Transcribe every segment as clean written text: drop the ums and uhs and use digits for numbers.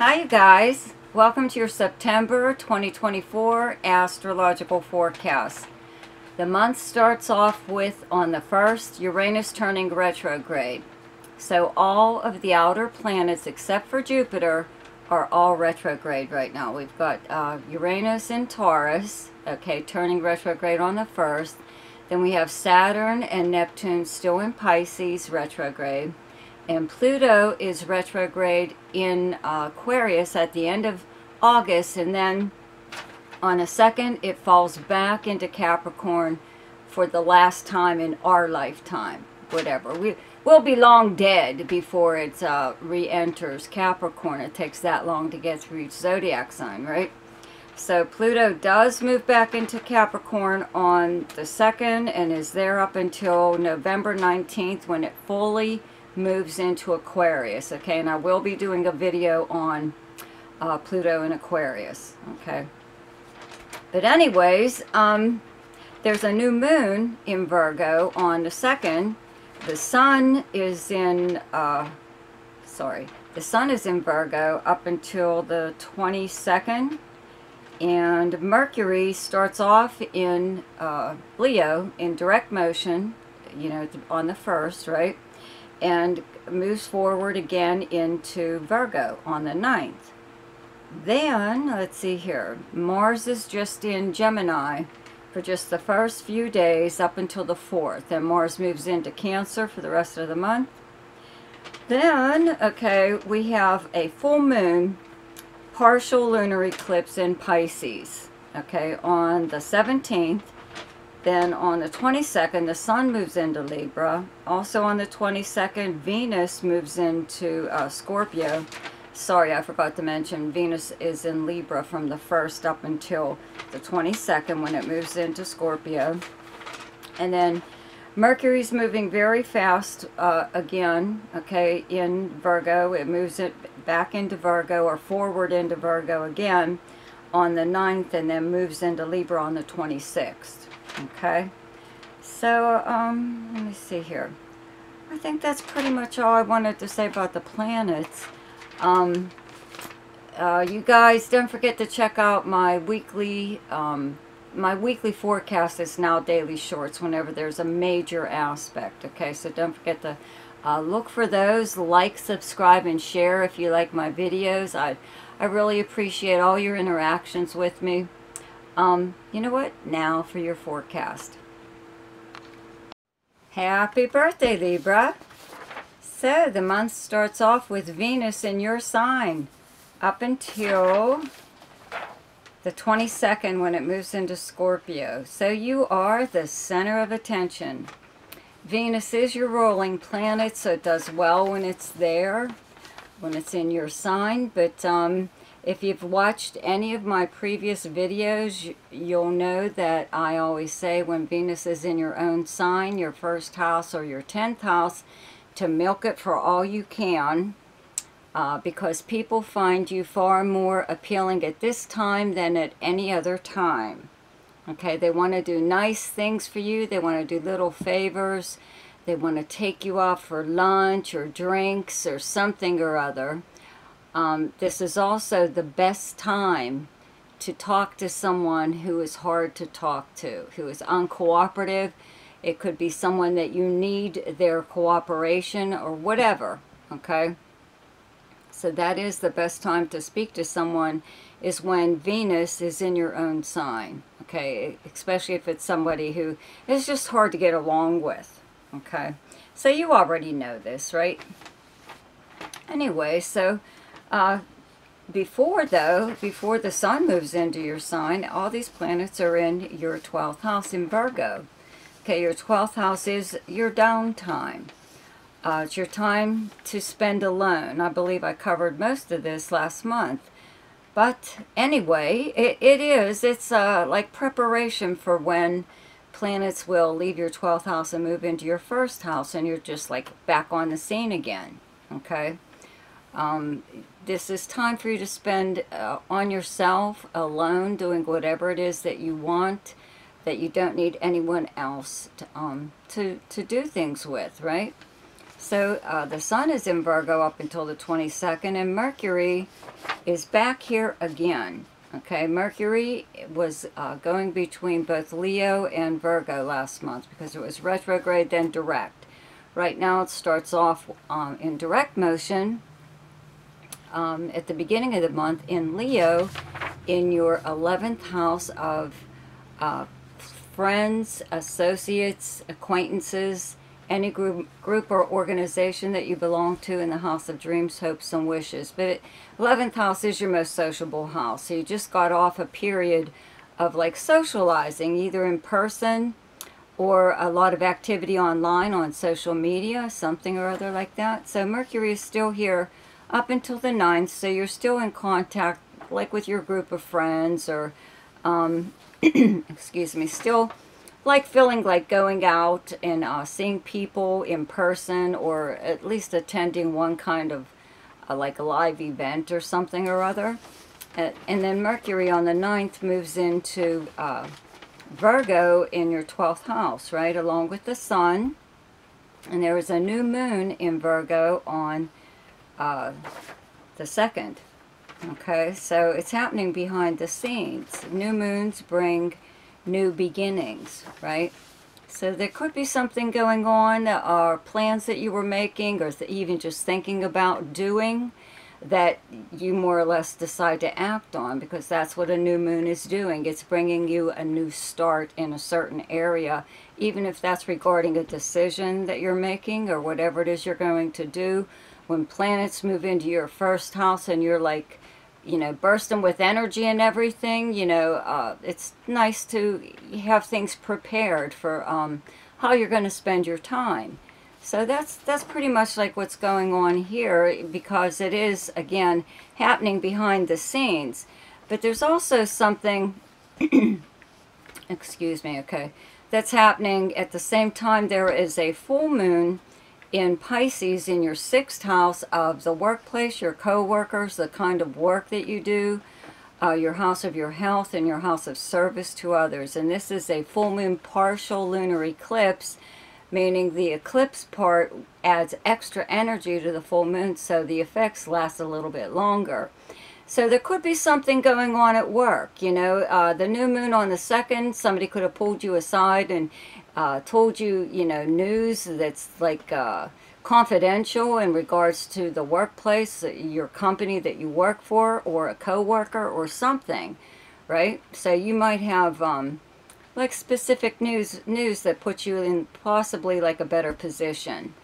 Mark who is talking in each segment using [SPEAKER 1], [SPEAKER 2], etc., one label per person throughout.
[SPEAKER 1] Hi you guys, welcome to your September 2024 astrological forecast. The month starts off with, on the 1st, Uranus turning retrograde. So all of the outer planets except for Jupiter are all retrograde right now. We've got Uranus in Taurus, okay, turning retrograde on the 1st. Then we have Saturn and Neptune still in Pisces, retrograde. And Pluto is retrograde in Aquarius at the end of August, and then on the 2nd it falls back into Capricorn for the last time in our lifetime. Whatever. We'll be long dead before it re-enters Capricorn. It takes that long to get through each zodiac sign, right? So Pluto does move back into Capricorn on the 2nd and is there up until November 19th when it fully moves into Aquarius, okay? And I will be doing a video on Pluto in Aquarius, okay? But anyways, there's a new moon in Virgo on the 2nd. The sun is in, the sun is in Virgo up until the 22nd. And Mercury starts off in Leo in direct motion, you know, on the 1st, right? And moves forward again into Virgo on the 9th. Then, let's see here, Mars is just in Gemini for just the first few days up until the 4th. And Mars moves into Cancer for the rest of the month. Then, okay, we have a full moon, partial lunar eclipse in Pisces, okay, on the 17th. Then on the 22nd, the sun moves into Libra. Also on the 22nd, Venus moves into Scorpio. Sorry, I forgot to mention, Venus is in Libra from the 1st up until the 22nd when it moves into Scorpio. And then Mercury's moving very fast again, okay, in Virgo. It moves it back into Virgo or forward into Virgo again on the 9th and then moves into Libra on the 26th. Okay, so let me see here. I think that's pretty much all I wanted to say about the planets. You guys, don't forget to check out my weekly forecast is now daily shorts whenever there's a major aspect. Okay, so don't forget to look for those, like, subscribe, and share if you like my videos. I really appreciate all your interactions with me. You know what? Now for your forecast. Happy birthday, Libra. So the month starts off with Venus in your sign up until the 22nd when it moves into Scorpio. So you are the center of attention. Venus is your ruling planet, so it does well when it's there, when it's in your sign. But if you've watched any of my previous videos, you'll know that I always say when Venus is in your own sign, your 1st house or your 10th house, to milk it for all you can, because people find you far more appealing at this time than at any other time. Okay, they want to do nice things for you. They want to do little favors. They want to take you out for lunch or drinks or something or other. This is also the best time to talk to someone who is hard to talk to, who is uncooperative. It could be someone that you need their cooperation or whatever, okay? So that is the best time to speak to someone, is when Venus is in your own sign, okay? Especially if it's somebody who is just hard to get along with, okay? So you already know this, right? Anyway, so before the sun moves into your sign, all these planets are in your 12th house in Virgo. Okay, your 12th house is your downtime. It's your time to spend alone. I believe I covered most of this last month. But anyway, it's like preparation for when planets will leave your 12th house and move into your 1st house, and you're just like back on the scene again, okay? This is time for you to spend on yourself, alone, doing whatever it is that you want, that you don't need anyone else to do things with, right? So the sun is in Virgo up until the 22nd, and Mercury is back here again. Okay, Mercury was going between both Leo and Virgo last month because it was retrograde, then direct. Right now it starts off in direct motion at the beginning of the month in Leo, in your 11th house of friends, associates, acquaintances, any group or organization that you belong to, in the house of dreams, hopes, and wishes. But 11th house is your most sociable house. So you just got off a period of like socializing, either in person or a lot of activity online on social media, something or other like that. So Mercury is still here up until the 9th, so you're still in contact like with your group of friends, or excuse me, still like feeling like going out and seeing people in person, or at least attending one kind of like a live event or something or other. And then Mercury on the 9th moves into Virgo in your 12th house, right, along with the sun. And there is a new moon in Virgo on the 2nd. Okay, so it's happening behind the scenes. New moons bring new beginnings, right? So there could be something going on, or plans that you were making, or even just thinking about doing, that you more or less decide to act on, because that's what a new moon is doing. It's bringing you a new start in a certain area, even if that's regarding a decision that you're making or whatever it is you're going to do. When planets move into your first house and you're like, you know, bursting with energy and everything, you know, it's nice to have things prepared for how you're going to spend your time. So that's pretty much like what's going on here, because it is, again, happening behind the scenes. But there's also something, excuse me, okay, that's happening at the same time. There is a full moon in Pisces in your 6th house of the workplace, your co-workers, the kind of work that you do, your house of your health, and your house of service to others. And this is a full moon partial lunar eclipse, meaning the eclipse part adds extra energy to the full moon, so the effects last a little bit longer. So there could be something going on at work, you know. The new moon on the 2nd, somebody could have pulled you aside and told you, you know, news that's like confidential in regards to the workplace, your company that you work for, or a co-worker or something, right? So you might have like specific news that puts you in possibly like a better position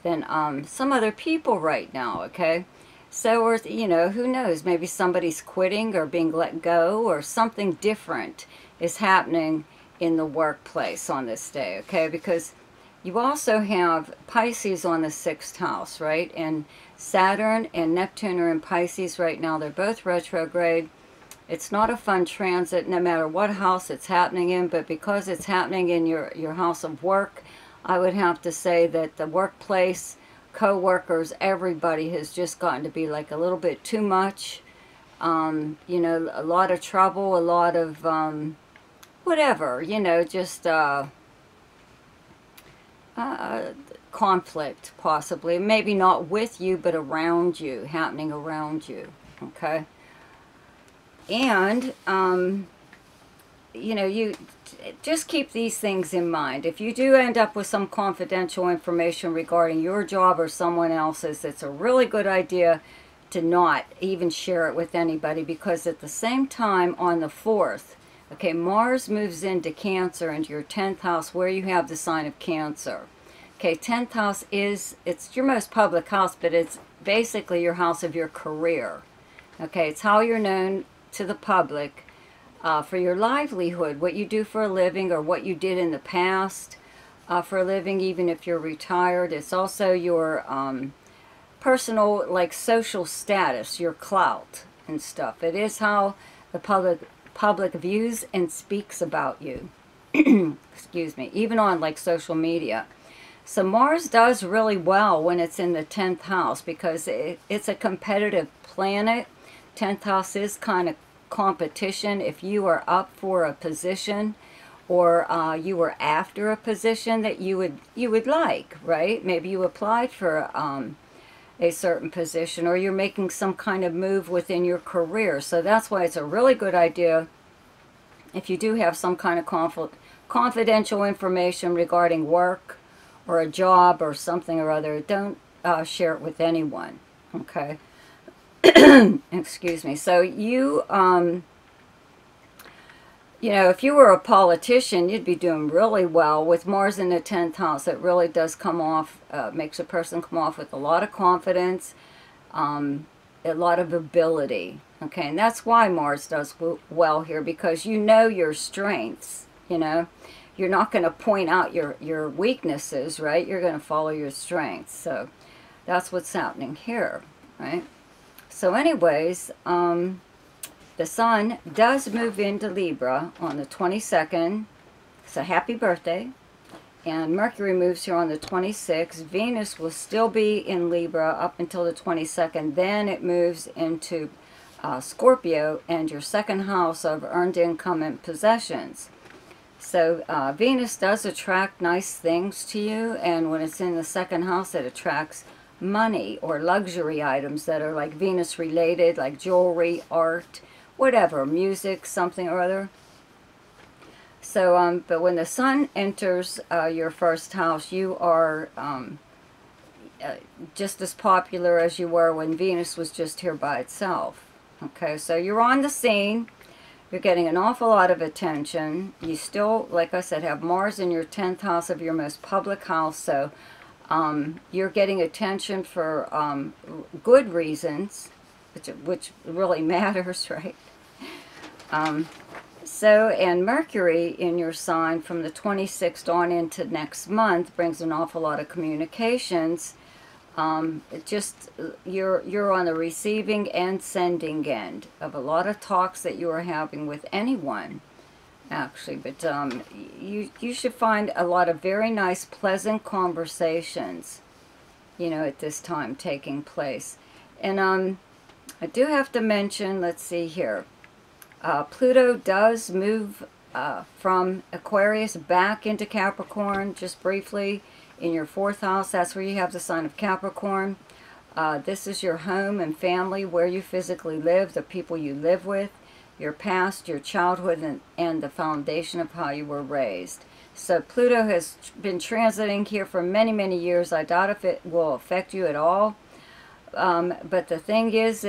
[SPEAKER 1] than some other people right now, okay? So, or, you know, who knows, maybe somebody's quitting or being let go, or something different is happening in the workplace on this day, okay? Because you also have Pisces on the 6th house, right? And Saturn and Neptune are in Pisces right now. They're both retrograde. It's not a fun transit no matter what house it's happening in, but because it's happening in your house of work, I would have to say that the workplace, co-workers, everybody has just gotten to be like a little bit too much. You know, a lot of trouble, a lot of whatever, you know, just conflict possibly. Maybe not with you, but around you, happening around you, okay? And, you know, you just keep these things in mind. If you do end up with some confidential information regarding your job or someone else's, it's a really good idea to not even share it with anybody, because at the same time on the 4th, okay, Mars moves into Cancer, into your 10th house where you have the sign of Cancer. Okay, 10th house it's your most public house, but it's basically your house of your career. Okay, it's how you're known to the public for your livelihood, what you do for a living, or what you did in the past for a living, even if you're retired. It's also your personal, like, social status, your clout and stuff. It is how the public views and speaks about you. Excuse me, even on like social media. So Mars does really well when it's in the 10th house, because it's a competitive planet. 10th house is kind of competition. If you are up for a position, or you were after a position that you would like, right? Maybe you applied for a certain position, or you're making some kind of move within your career. So that's why it's a really good idea, if you do have some kind of confidential information regarding work or a job or something or other, don't share it with anyone, okay? Excuse me. So you, you know, if you were a politician, you'd be doing really well. With Mars in the 10th house, it really does come off, makes a person come off with a lot of confidence, a lot of ability. Okay, and that's why Mars does well here, because you know your strengths, you know. You're not going to point out your weaknesses, right? You're going to follow your strengths. So that's what's happening here, right? So anyways, the Sun does move into Libra on the 22nd. So happy birthday. And Mercury moves here on the 26th. Venus will still be in Libra up until the 22nd. Then it moves into Scorpio and your second house of earned income and possessions. So Venus does attract nice things to you, and when it's in the second house, it attracts money or luxury items that are like Venus related, like jewelry, art, whatever, music, something or other. So, but when the Sun enters your first house, you are just as popular as you were when Venus was just here by itself. Okay, so you're on the scene. You're getting an awful lot of attention. You still, like I said, have Mars in your 10th house of your most public house. So you're getting attention for good reasons, which really matters, right? So, and Mercury in your sign from the 26th on into next month brings an awful lot of communications. You're on the receiving and sending end of a lot of talks that you are having with anyone, actually. But you should find a lot of very nice, pleasant conversations, you know, at this time taking place. And I do have to mention, let's see here, Pluto does move from Aquarius back into Capricorn, just briefly, in your 4th house. That's where you have the sign of Capricorn. This is your home and family, where you physically live, the people you live with, your past, your childhood, and the foundation of how you were raised. So Pluto has been transiting here for many, many years. I doubt if it will affect you at all. But the thing is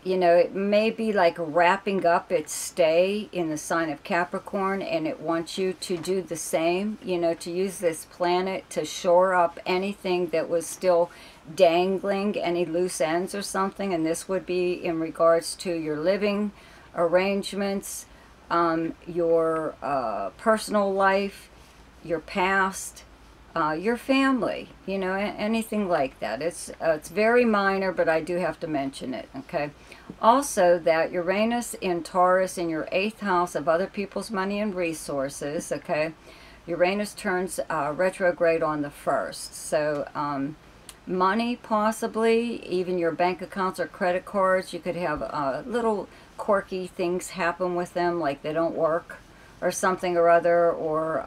[SPEAKER 1] you know, it may be like wrapping up its stay in the sign of Capricorn, and it wants you to do the same, you know, to use this planet to shore up anything that was still dangling, any loose ends or something. And this would be in regards to your living arrangements, your personal life, your past, your family, you know, anything like that. It's very minor, but I do have to mention it, okay? Also, that Uranus in Taurus in your 8th house of other people's money and resources, okay? Uranus turns retrograde on the 1st. So, money, possibly, even your bank accounts or credit cards, you could have little quirky things happen with them, like they don't work or something or other, or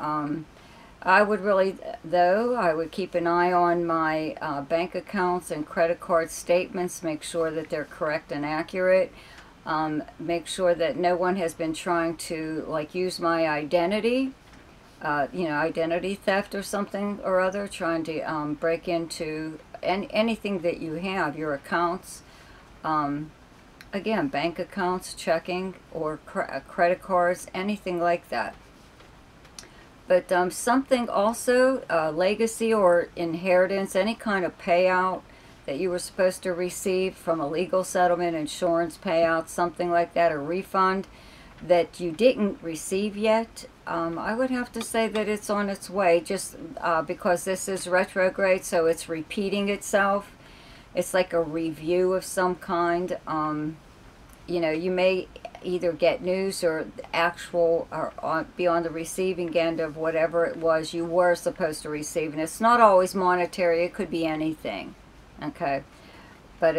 [SPEAKER 1] I would really, though, I would keep an eye on my bank accounts and credit card statements, make sure that they're correct and accurate, make sure that no one has been trying to, like, use my identity, you know, identity theft or something or other, trying to break into anything that you have, your accounts, again, bank accounts, checking, or credit cards, anything like that. But something also, legacy or inheritance, any kind of payout that you were supposed to receive from a legal settlement, insurance payout, something like that, a refund that you didn't receive yet, I would have to say that it's on its way, just because this is retrograde, so it's repeating itself. It's like a review of some kind. You know, you may either get news or actual, or be on the receiving end of whatever it was you were supposed to receive. And it's not always monetary, it could be anything, okay? But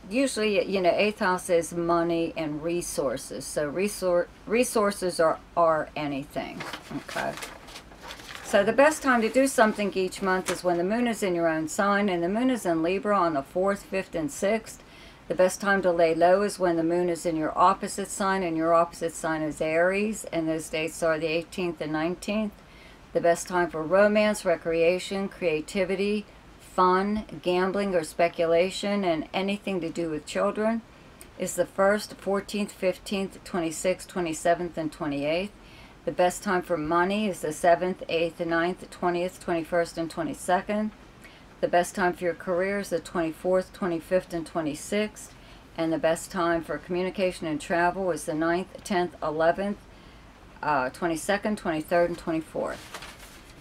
[SPEAKER 1] usually, you know, 8th house is money and resources. So resources are anything, okay? So the best time to do something each month is when the moon is in your own sign, and the moon is in Libra on the 4th, 5th, and 6th. The best time to lay low is when the moon is in your opposite sign, and your opposite sign is Aries, and those dates are the 18th and 19th. The best time for romance, recreation, creativity, fun, gambling, or speculation, and anything to do with children is the 1st, 14th, 15th, 26th, 27th, and 28th. The best time for money is the 7th, 8th, 9th, 20th, 21st, and 22nd. The best time for your career is the 24th, 25th, and 26th. And the best time for communication and travel is the 9th, 10th, 11th, 22nd, 23rd, and 24th.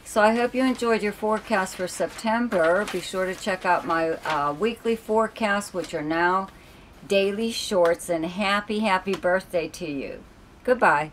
[SPEAKER 1] So I hope you enjoyed your forecast for September. Be sure to check out my weekly forecasts, which are now daily shorts. And happy, happy birthday to you. Goodbye.